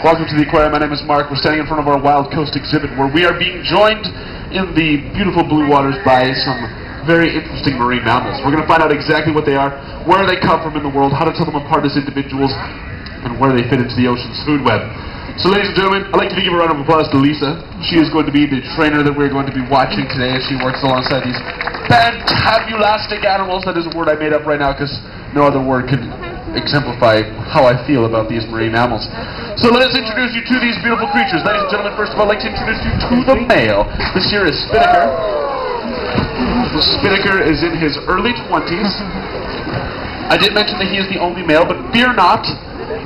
Welcome to the aquarium. My name is Mark. We're standing in front of our Wild Coast exhibit where we are being joined in the beautiful blue waters by some very interesting marine mammals. We're going to find out exactly what they are, where they come from in the world, how to tell them apart as individuals, and where they fit into the ocean's food web. So ladies and gentlemen, I'd like to give a round of applause to Lisa. She is going to be the trainer that we're going to be watching today as she works alongside these Fantabulastic animals. That is a word I made up right now because no other word could exemplify how I feel about these marine mammals. So let us introduce you to these beautiful creatures. Ladies and gentlemen, first of all, I'd like to introduce you to the male. This here is Spinnaker. Spinnaker is in his early 20s. I did mention that he is the only male, but fear not.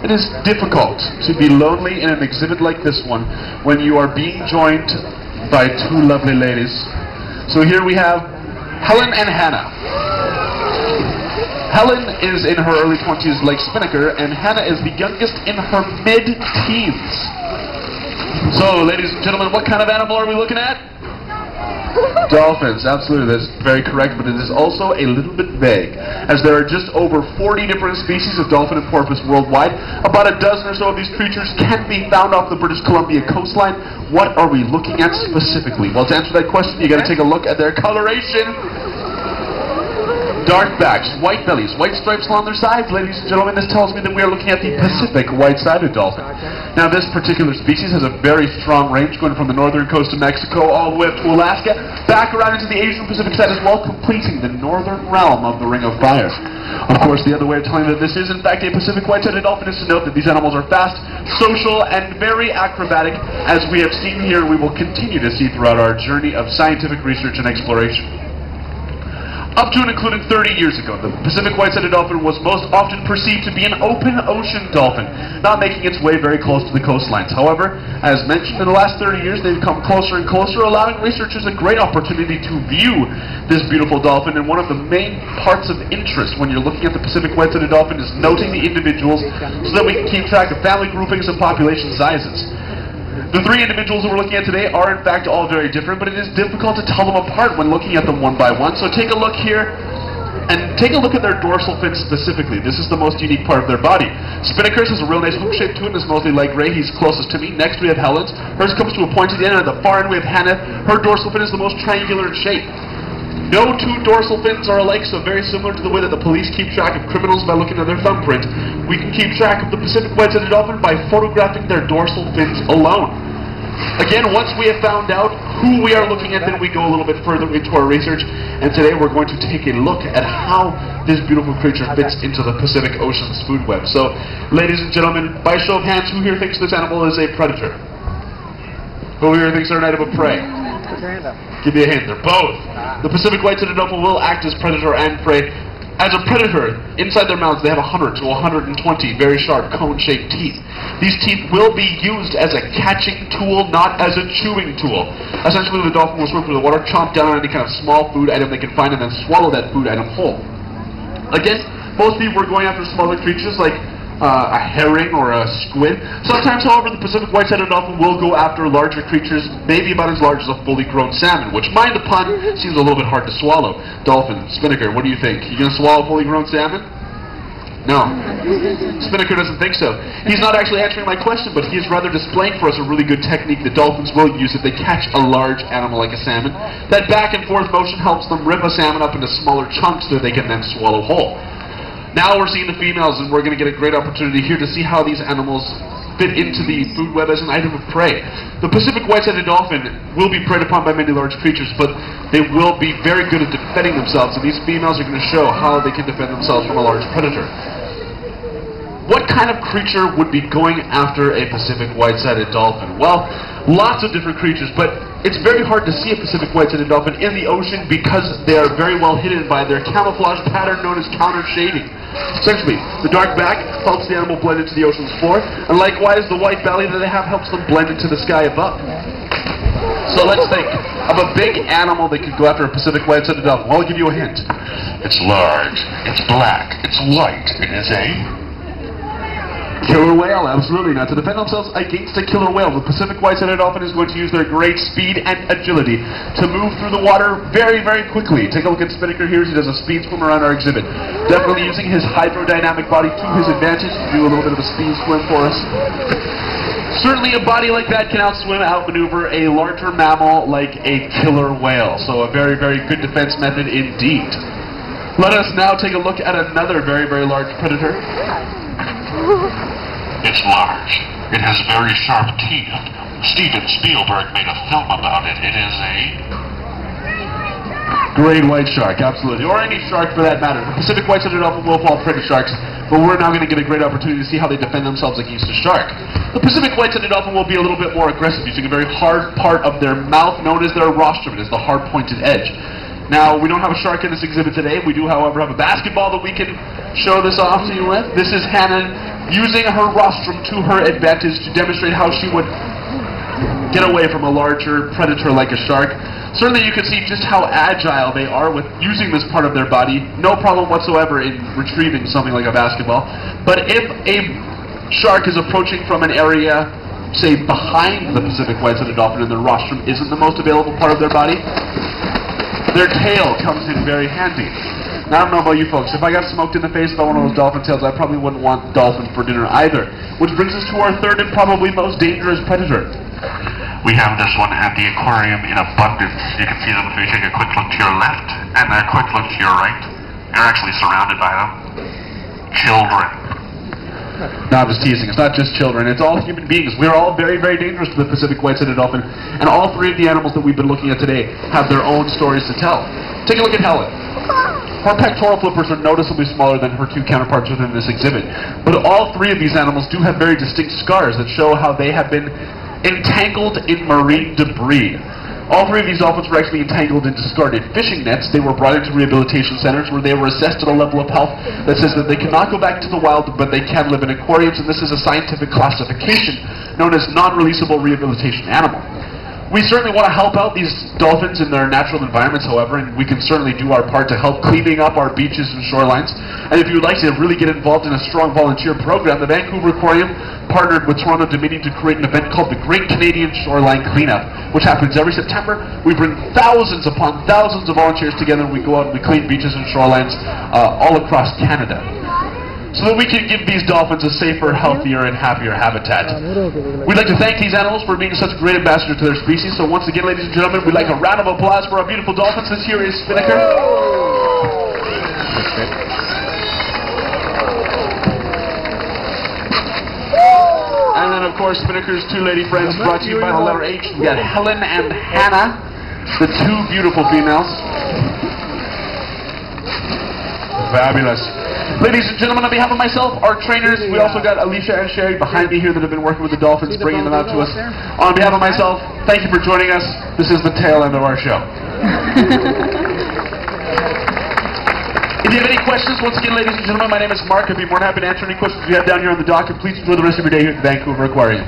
It is difficult to be lonely in an exhibit like this one when you are being joined by two lovely ladies. So here we have Helen and Hannah. Helen is in her early 20s like Spinnaker, and Hannah is the youngest in her mid-teens. So, ladies and gentlemen, what kind of animal are we looking at? Dolphins, absolutely, that's very correct, but it is also a little bit vague, as there are just over 40 different species of dolphin and porpoise worldwide. About a dozen or so of these creatures can be found off the British Columbia coastline. What are we looking at specifically? Well, to answer that question, you got to take a look at their coloration. Dark backs, white bellies, white stripes along their sides. Ladies and gentlemen, this tells me that we are looking at the Pacific Whitesided dolphin. Now, this particular species has a very strong range going from the northern coast of Mexico all the way up to Alaska, back around into the Asian Pacific side as well, completing the northern realm of the Ring of Fire. Of course, the other way of telling that this is in fact a Pacific Whitesided dolphin is to note that these animals are fast, social, and very acrobatic, as we have seen here. We will continue to see throughout our journey of scientific research and exploration. Up to and including 30 years ago, the Pacific Whitesided dolphin was most often perceived to be an open ocean dolphin, not making its way very close to the coastlines. However, as mentioned, in the last 30 years they've come closer and closer, allowing researchers a great opportunity to view this beautiful dolphin. And one of the main parts of interest when you're looking at the Pacific Whitesided dolphin is noting the individuals so that we can keep track of family groupings and population sizes. The three individuals that we're looking at today are in fact all very different, but it is difficult to tell them apart when looking at them one by one. So take a look here, and take a look at their dorsal fin specifically. This is the most unique part of their body. Spinnaker's has a real nice hook shape to it and is mostly light gray. He's closest to me. Next we have Helen's. Hers comes to a pointed end, and at the far end we have Hannah. Her dorsal fin is the most triangular in shape. No two dorsal fins are alike, so very similar to the way that the police keep track of criminals by looking at their thumbprint, we can keep track of the Pacific Whitesided dolphin by photographing their dorsal fins alone. Again, once we have found out who we are looking at, then we go a little bit further into our research, and today we're going to take a look at how this beautiful creature fits into the Pacific Ocean's food web. So, ladies and gentlemen, by show of hands, who here thinks this animal is a predator? Who here thinks they're an item of prey? Give me a hint, they're both. The Pacific Whitesided dolphin will act as predator and prey. As a predator, inside their mouths they have 100 to 120 very sharp cone-shaped teeth. These teeth will be used as a catching tool, not as a chewing tool. Essentially, the dolphin will swim through the water, chomp down on any kind of small food item they can find, and then swallow that food item whole. Again, most people are going after smaller creatures like a herring or a squid. Sometimes, however, the Pacific Whitesided dolphin will go after larger creatures, maybe about as large as a fully grown salmon, which, mind the pun, seems a little bit hard to swallow. Dolphin, Spinnaker, what do you think? You gonna swallow a fully grown salmon? No. Spinnaker doesn't think so. He's not actually answering my question, but he is rather displaying for us a really good technique that dolphins will use if they catch a large animal like a salmon. That back and forth motion helps them rip a salmon up into smaller chunks that they can then swallow whole. Now we're seeing the females, and we're going to get a great opportunity here to see how these animals fit into the food web as an item of prey. The Pacific Whitesided dolphin will be preyed upon by many large creatures, but they will be very good at defending themselves, and these females are going to show how they can defend themselves from a large predator. What kind of creature would be going after a Pacific Whitesided dolphin? Well, lots of different creatures, but it's very hard to see a Pacific Whitesided dolphin in the ocean because they are very well hidden by their camouflage pattern known as counter shading. Essentially, the dark back helps the animal blend into the ocean's floor, and likewise the white belly that they have helps them blend into the sky above. So let's think of a big animal that could go after a Pacific Whitesided dolphin. Well, I'll give you a hint. It's large, it's black, it's white, it is a killer whale, absolutely. Now, to defend themselves against a killer whale, the Pacific Whitesided dolphin is going to use their great speed and agility to move through the water very, very quickly. Take a look at Spinnaker here as he does a speed swim around our exhibit. Definitely using his hydrodynamic body to his advantage to do a little bit of a speed swim for us. Certainly a body like that can outswim, outmaneuver a larger mammal like a killer whale. So a very, very good defense method indeed. Let us now take a look at another very, very large predator. It's large. It has very sharp teeth. Steven Spielberg made a film about it. It is a great white shark, absolutely. Or any shark for that matter. The Pacific Whitesided Dolphin will fall prey to sharks, but we're now going to get a great opportunity to see how they defend themselves against a shark. The Pacific Whitesided Dolphin will be a little bit more aggressive, using a very hard part of their mouth known as their rostrum. It is the hard pointed edge. Now, we don't have a shark in this exhibit today. We do, however, have a basketball that we can show this off to you with. This is Hannah using her rostrum to her advantage to demonstrate how she would get away from a larger predator like a shark. Certainly you can see just how agile they are with using this part of their body. No problem whatsoever in retrieving something like a basketball. But if a shark is approaching from an area, say, behind the Pacific Whitesided Dolphin and their rostrum isn't the most available part of their body, their tail comes in very handy. Now, I don't know about you folks. If I got smoked in the face by one of those dolphin tails, I probably wouldn't want dolphin for dinner either. Which brings us to our third and probably most dangerous predator. We have this one at the aquarium in abundance. You can see them if you take a quick look to your left and a quick look to your right. You're actually surrounded by them. Children. No, I'm just teasing. It's not just children. It's all human beings. We're all very, very dangerous to the Pacific Whitesided Dolphin. And all three of the animals that we've been looking at today have their own stories to tell. Take a look at Helen. Her pectoral flippers are noticeably smaller than her two counterparts within this exhibit. But all three of these animals do have very distinct scars that show how they have been entangled in marine debris. All three of these dolphins were actually entangled in discarded fishing nets. They were brought into rehabilitation centers where they were assessed at a level of health that says that they cannot go back to the wild, but they can live in aquariums, and this is a scientific classification known as non-releasable rehabilitation animal. We certainly want to help out these dolphins in their natural environments, however, and we can certainly do our part to help cleaning up our beaches and shorelines. And if you would like to really get involved in a strong volunteer program, the Vancouver Aquarium partnered with Toronto Dominion to create an event called the Great Canadian Shoreline Cleanup, which happens every September. We bring thousands upon thousands of volunteers together, and we go out and we clean beaches and shorelines all across Canada, so that we can give these dolphins a safer, healthier, and happier habitat. We'd like to thank these animals for being such great ambassadors to their species. So once again, ladies and gentlemen, we'd like a round of applause for our beautiful dolphins. This here is Spinnaker. And then, of course, Spinnaker's two lady friends, brought to you by the letter H. We got Helen and Hannah, the two beautiful females. Fabulous. Ladies and gentlemen, on behalf of myself, our trainers, we also got Alicia and Sherry behind me here that have been working with the Dolphins, bringing them out to us. On behalf of myself, thank you for joining us. This is the tail end of our show. If you have any questions, once again, ladies and gentlemen, my name is Mark. I'd be more than happy to answer any questions you have down here on the dock, and please enjoy the rest of your day here at the Vancouver Aquarium.